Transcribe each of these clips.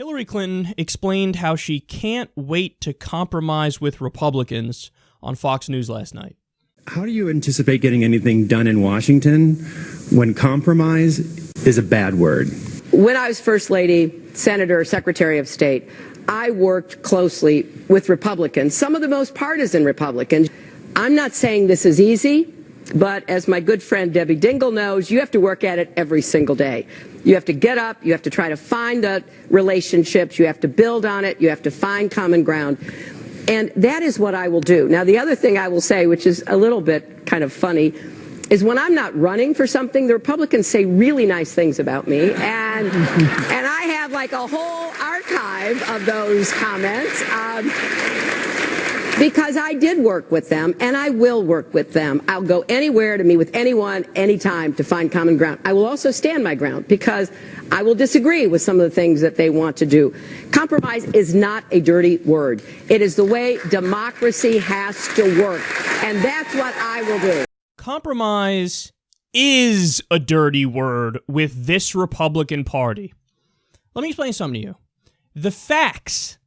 Hillary Clinton explained how she can't wait to compromise with Republicans on Fox News last night. How do you anticipate getting anything done in Washington when compromise is a bad word? When I was First Lady, Senator, Secretary of State, I worked closely with Republicans, some of the most partisan Republicans. I'm not saying this is easy, but as my good friend Debbie Dingell knows, you have to work at it every single day. You have to get up, you have to try to find the relationships, you have to build on it, you have to find common ground. And that is what I will do. Now, the other thing I will say, which is a little bit kind of funny, is when I'm not running for something, the Republicans say really nice things about me. And I have like a whole archive of those comments. Because I did work with them, and I will work with them. I'll go anywhere to meet with anyone, anytime, to find common ground. I will also stand my ground, because I will disagree with some of the things that they want to do. Compromise is not a dirty word. It is the way democracy has to work, and that's what I will do. Compromise is a dirty word with this Republican Party. Let me explain something to you. The facts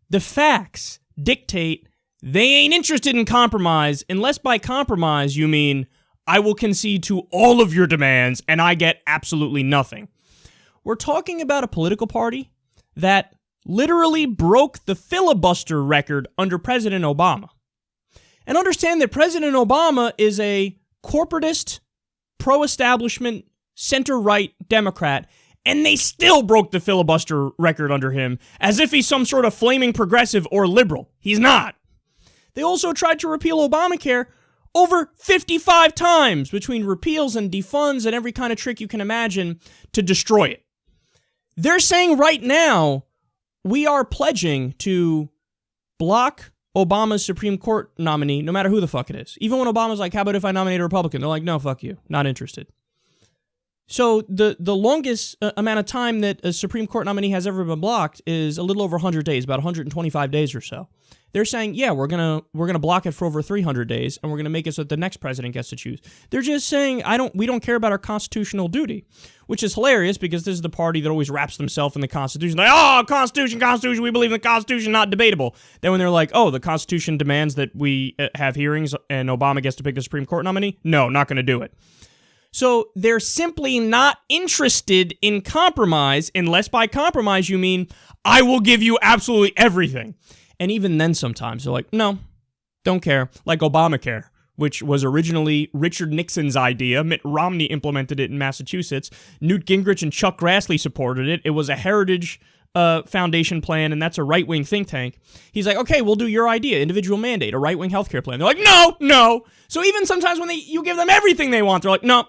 dictate they ain't interested in compromise unless by compromise you mean I will concede to all of your demands and I get absolutely nothing. We're talking about a political party that literally broke the filibuster record under President Obama. And understand that President Obama is a corporatist, pro-establishment, center-right Democrat, and they still broke the filibuster record under him as if he's some sort of flaming progressive or liberal. He's not. They also tried to repeal Obamacare over 55 times between repeals and defunds and every kind of trick you can imagine to destroy it. They're saying right now, we are pledging to block Obama's Supreme Court nominee, no matter who the fuck it is. Even when Obama's like, how about if I nominate a Republican? They're like, no, fuck you. Not interested. So the longest amount of time that a Supreme Court nominee has ever been blocked is a little over 100 days, about 125 days or so. They're saying, yeah, we're gonna block it for over 300 days, and we're gonna make it so that the next president gets to choose. They're just saying, we don't care about our constitutional duty, which is hilarious because this is the party that always wraps themselves in the Constitution. Like, oh, Constitution, we believe in the Constitution, not debatable. Then when they're like, oh, the Constitution demands that we have hearings and Obama gets to pick the Supreme Court nominee, no, not gonna do it. So they're simply not interested in compromise unless by compromise you mean I will give you absolutely everything. And even then sometimes they're like, no, don't care. Like Obamacare, which was originally Richard Nixon's idea. Mitt Romney implemented it in Massachusetts. Newt Gingrich and Chuck Grassley supported it. It was a Heritage Foundation plan, and that's a right-wing think tank. He's like, okay, we'll do your idea, individual mandate, a right-wing healthcare plan. They're like, no. So even sometimes when you give them everything they want, they're like, no.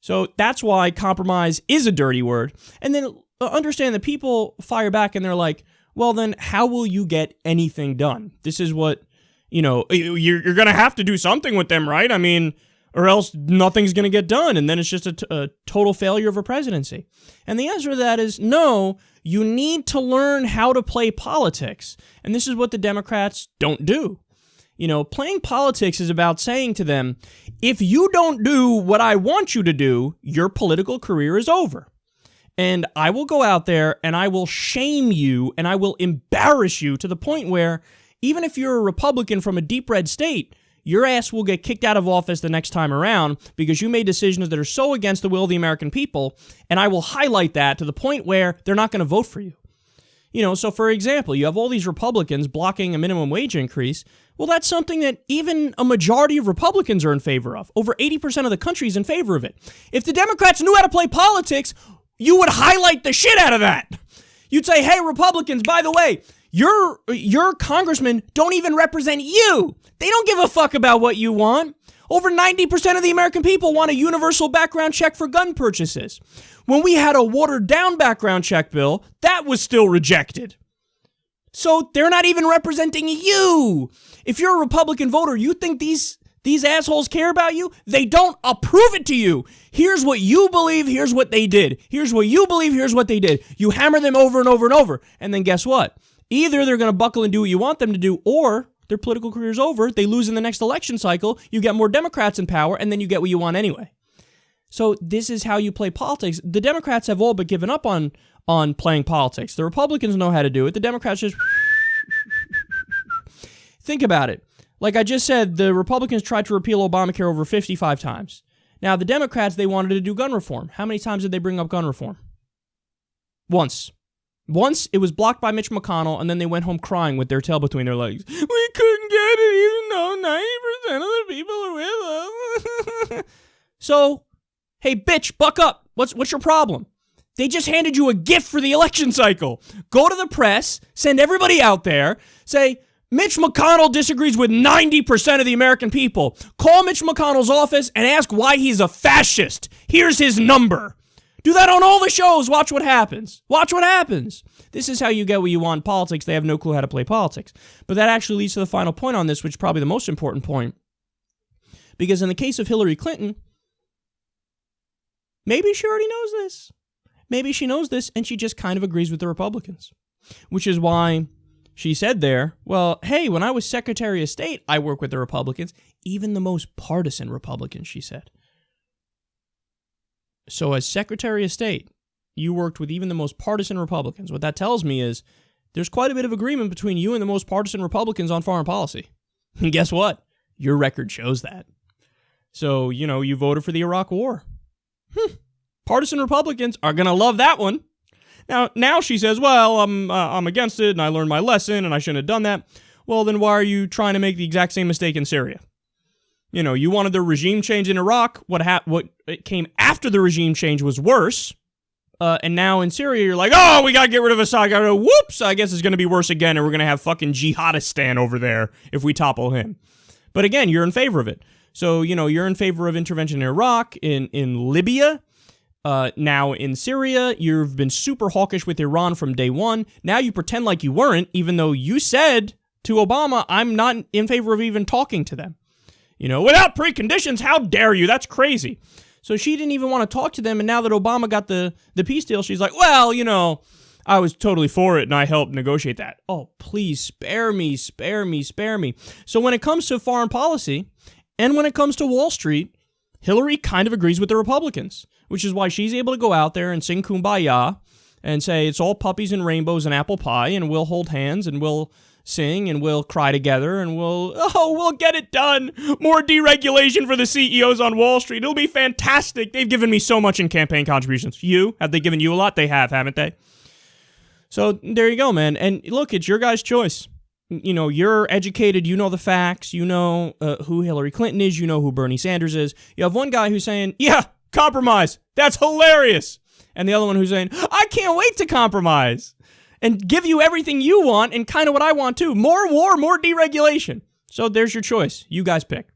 So that's why compromise is a dirty word. And then understand that people fire back and they're like, well, then how will you get anything done? This is what, you're going to have to do something with them, right? I mean, or else nothing's going to get done, and then it's just a total failure of a presidency. And the answer to that is no, you need to learn how to play politics. And this is what the Democrats don't do. Playing politics is about saying to them, if you don't do what I want you to do, your political career is over. And I will go out there and I will shame you and I will embarrass you to the point where even if you're a Republican from a deep red state, your ass will get kicked out of office the next time around because you made decisions that are so against the will of the American people, and I will highlight that to the point where they're not going to vote for you. So for example, you have all these Republicans blocking a minimum wage increase. Well, that's something that even a majority of Republicans are in favor of. Over 80% of the country is in favor of it. If the Democrats knew how to play politics, you would highlight the shit out of that. You'd say, hey, Republicans, by the way, your congressmen don't even represent you. They don't give a fuck about what you want. Over 90% of the American people want a universal background check for gun purchases. When we had a watered-down background check bill, that was still rejected. So they're not even representing you. If you're a Republican voter, you think these assholes care about you? They don't approve it to you. Here's what you believe, here's what they did. Here's what you believe, here's what they did. You hammer them over and over and over. And then guess what? Either they're going to buckle and do what you want them to do, or their political career's over, they lose in the next election cycle, you get more Democrats in power, and then you get what you want anyway. So this is how you play politics. The Democrats have all but given up on on playing politics. The Republicans know how to do it. The Democrats just... Think about it. Like I just said, the Republicans tried to repeal Obamacare over 55 times. Now, the Democrats, they wanted to do gun reform. How many times did they bring up gun reform? Once. Once, it was blocked by Mitch McConnell, and then they went home crying with their tail between their legs. We couldn't get it, even though 90% of the people are with us. So, hey, bitch, buck up. What's your problem? They just handed you a gift for the election cycle. Go to the press, send everybody out there, say, Mitch McConnell disagrees with 90% of the American people. Call Mitch McConnell's office and ask why he's a fascist. Here's his number. Do that on all the shows. Watch what happens. Watch what happens. This is how you get what you want in politics. They have no clue how to play politics. But that actually leads to the final point on this, which is probably the most important point. Because in the case of Hillary Clinton, maybe she already knows this. Maybe she knows this and she just kind of agrees with the Republicans. Which is why she said there, well, hey, when I was Secretary of State, I worked with the Republicans. Even the most partisan Republicans, she said. So as Secretary of State, you worked with even the most partisan Republicans. What that tells me is there's quite a bit of agreement between you and the most partisan Republicans on foreign policy. And guess what? Your record shows that. So, you voted for the Iraq War. Partisan Republicans are going to love that one. Now she says, well, I'm against it and I learned my lesson and I shouldn't have done that. Well, then why are you trying to make the exact same mistake in Syria? You wanted the regime change in Iraq. What came after the regime change was worse. And now in Syria, you're like, oh, we got to get rid of Assad. Whoops, I guess it's going to be worse again. And we're going to have fucking Jihadistan over there if we topple him. But again, you're in favor of it. So, you're in favor of intervention in Iraq, in Libya. Now in Syria, you've been super hawkish with Iran from day one. Now you pretend like you weren't, even though you said to Obama, I'm not in favor of even talking to them. Without preconditions, how dare you? That's crazy. So she didn't even want to talk to them, and now that Obama got the peace deal, she's like, well, I was totally for it, and I helped negotiate that. Oh, please, spare me. So when it comes to foreign policy, and when it comes to Wall Street, Hillary kind of agrees with the Republicans, which is why she's able to go out there and sing Kumbaya and say it's all puppies and rainbows and apple pie, and we'll hold hands, and we'll sing and we'll cry together and we'll get it done. More deregulation for the CEOs on Wall Street. It'll be fantastic. They've given me so much in campaign contributions. Have they given you a lot? They have, haven't they? So there you go, man. And look, it's your guys' choice. You're educated. You know the facts. You know who Hillary Clinton is. You know who Bernie Sanders is. You have one guy who's saying, yeah, compromise. That's hilarious. And the other one who's saying, I can't wait to compromise and give you everything you want and kind of what I want too. More war, more deregulation. So there's your choice. You guys pick.